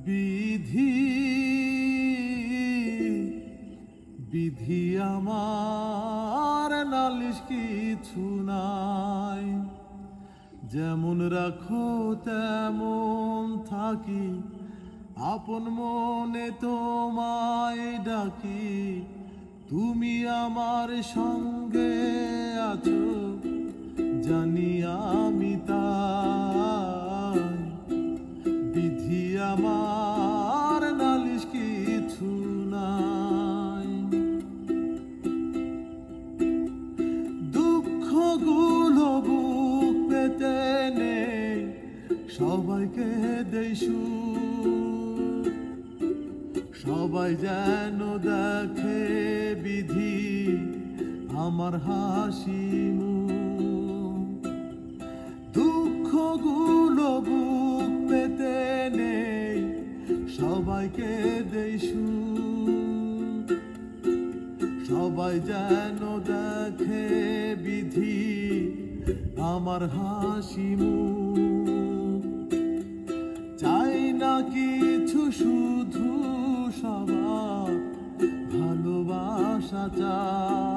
বিধি বিধি আমার নালিশ কিছু নাই, যেমন রাখো তেমন থাকি, আপন মনে তোমায় ডাকি। তুমি আমার সঙ্গে আছো জানি আমি তাই, বিধি আমার নালিশ কিছু নাই। দুঃখগুলো বুক পেতে নেই, সবাইকে দেই সুখ, সবাই যেন দেখে বিধি আমার হাসি মুখ। দুঃখগুলো বুক পেতে নেই, সবাইকে দেই সুখ, সবাই যেন দেখে বিধি আমার হাসি মুখ। চাই না কিছু, শুধু সবার ভালোবাসা চাই।